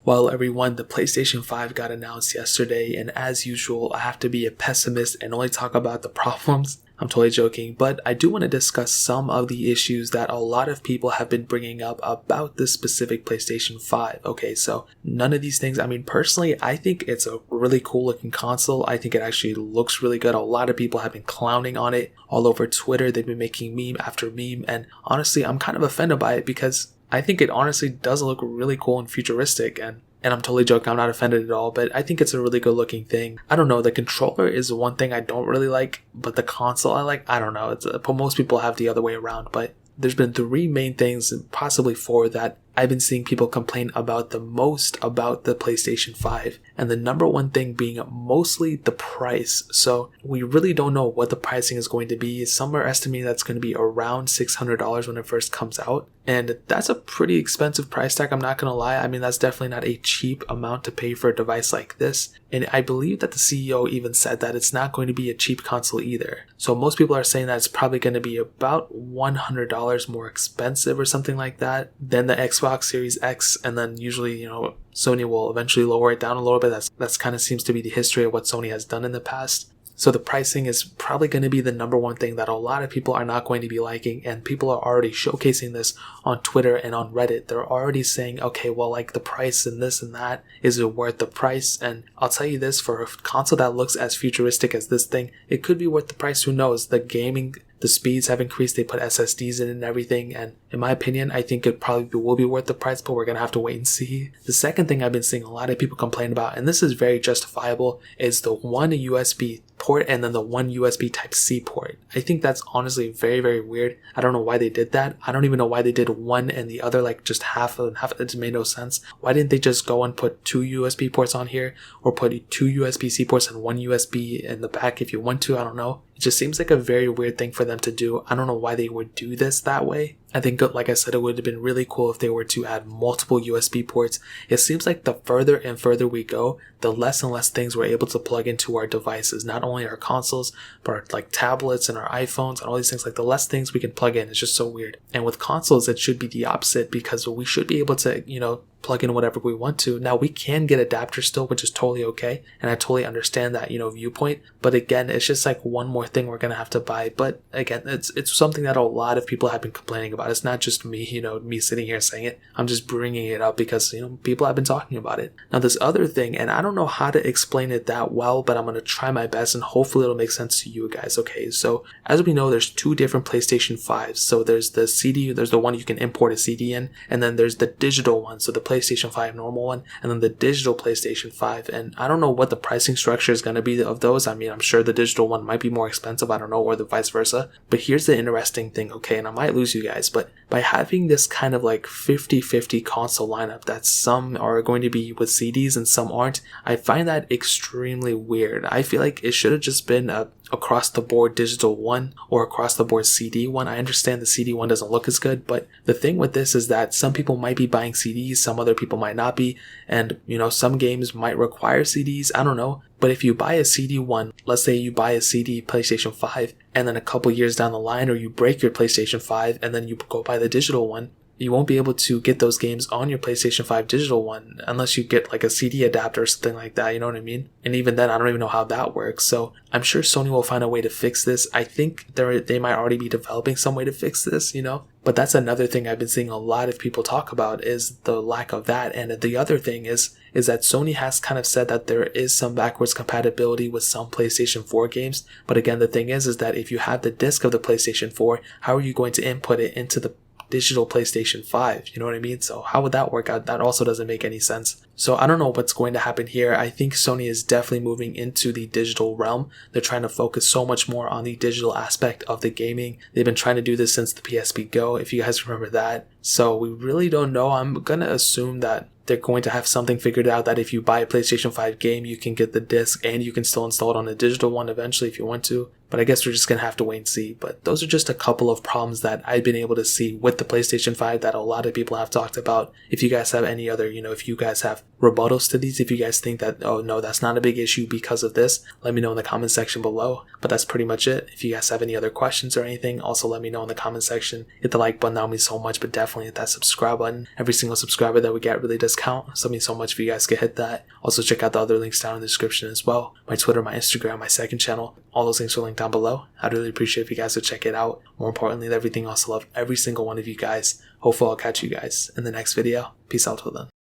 Well, everyone, the PlayStation 5 got announced yesterday, and as usual, I have to be a pessimist and only talk about the problems. I'm totally joking, but I do want to discuss some of the issues that a lot of people have been bringing up about this specific PlayStation 5. Okay, so none of these things, personally, I think it's a really cool looking console. I think it actually looks really good. A lot of people have been clowning on it all over Twitter. They've been making meme after meme, and honestly, I'm kind of offended by it because I think it honestly does look really cool and futuristic, and I'm totally joking, I'm not offended at all, but I think it's a really good looking thing. I don't know, the controller is one thing I don't really like, but the console I like. I don't know, most people have the other way around, but there's been three main things, and possibly four, that I've been seeing people complain about the most about the PlayStation 5, and the number one thing being mostly the price. So we really don't know what the pricing is going to be. Some are estimating that's going to be around $600 when it first comes out, and that's a pretty expensive price tag, I'm not going to lie. That's definitely not a cheap amount to pay for a device like this, and I believe that the CEO even said that it's not going to be a cheap console either. So most people are saying that it's probably going to be about $100 more expensive or something like that than the Xbox Series X, and then usually, Sony will eventually lower it down a little bit. That's kind of seems to be the history of what Sony has done in the past. So the pricing is probably going to be the number one thing that a lot of people are not going to be liking, and people are already showcasing this on Twitter and on Reddit. They're already saying, okay, well, like the price and this and that, is it worth the price? And I'll tell you this, for a console that looks as futuristic as this thing, it could be worth the price. Who knows? The speeds have increased, they put SSDs in and everything, and in my opinion, I think it probably will be worth the price, but we're going to have to wait and see. The second thing I've been seeing a lot of people complain about, and this is very justifiable, is the one USB port and then the one USB Type-C port. I think that's honestly very, very weird. I don't know why they did that. I don't even know why they did one and the other, like just half and half. It just made no sense. Why didn't they just go and put two USB ports on here, or put two USB-C ports and one USB in the back if you want to? I don't know. It just seems like a very weird thing for them to do. I don't know why they would do this that way. I think, like I said, it would have been really cool if they were to add multiple USB ports. It seems like the further and further we go, the less and less things we're able to plug into our devices. Not only our consoles, but our like tablets and our iPhones and all these things. Like the less things we can plug in, it's just so weird. And with consoles, it should be the opposite, because we should be able to, plug in whatever we want to. Now we can get adapters still, which is totally okay, and I totally understand that viewpoint, but again, it's just like one more thing we're gonna have to buy. But again, it's something that a lot of people have been complaining about. It's not just me, me sitting here saying it. I'm just bringing it up because people have been talking about it. Now this other thing, and I don't know how to explain it that well, but I'm gonna try my best and hopefully it'll make sense to you guys. Okay, so as we know, there's two different PlayStation 5s. So there's the CD, there's the one you can import a CD in, and then there's the digital one, so the PlayStation 5 normal one, and then the digital PlayStation 5. And I don't know what the pricing structure is going to be of those. I'm sure the digital one might be more expensive, I don't know, or the vice versa. But here's the interesting thing, okay, and I might lose you guys, but by having this kind of like 50-50 console lineup, that some are going to be with CDs and some aren't, I find that extremely weird. I feel like it should have just been a across the board digital one or across the board CD one. I understand the CD one doesn't look as good, but the thing with this is that some people might be buying CDs, some other people might not be, and some games might require CDs, I don't know. But if you buy a CD one, let's say you buy a CD PlayStation 5, and then a couple years down the line, or you break your PlayStation 5 and then you go buy the digital one, you won't be able to get those games on your PlayStation 5 digital one unless you get like a CD adapter or something like that, you know what I mean? And even then, I don't even know how that works. So I'm sure Sony will find a way to fix this. I think they might already be developing some way to fix this, But that's another thing I've been seeing a lot of people talk about, is the lack of that. And the other thing is that Sony has kind of said that there is some backwards compatibility with some PlayStation 4 games. But again, the thing is that if you have the disc of the PlayStation 4, how are you going to input it into the digital PlayStation 5? You know what I mean? So how would that work out? That also doesn't make any sense. So I don't know what's going to happen here. I think Sony is definitely moving into the digital realm. They're trying to focus so much more on the digital aspect of the gaming. They've been trying to do this since the PSP Go, if you guys remember that. So we really don't know. I'm going to assume that they're going to have something figured out that if you buy a PlayStation 5 game, you can get the disc and you can still install it on a digital one eventually if you want to. But I guess we're just going to have to wait and see. But those are just a couple of problems that I've been able to see with the PlayStation 5 that a lot of people have talked about. If you guys have any other, if you guys have rebuttals to these, if you guys think that, oh no, that's not a big issue because of this, let me know in the comment section below. But that's pretty much it. If you guys have any other questions or anything, also let me know in the comment section. Hit the like button, that would mean so much, but definitely hit that subscribe button. Every single subscriber that we get really does count, so it means so much if you guys could hit that. Also check out the other links down in the description as well. My Twitter, my Instagram, my second channel, all those links are linked down below. I'd really appreciate if you guys would check it out. More importantly than everything else, I love every single one of you guys. Hopefully I'll catch you guys in the next video. Peace out till then.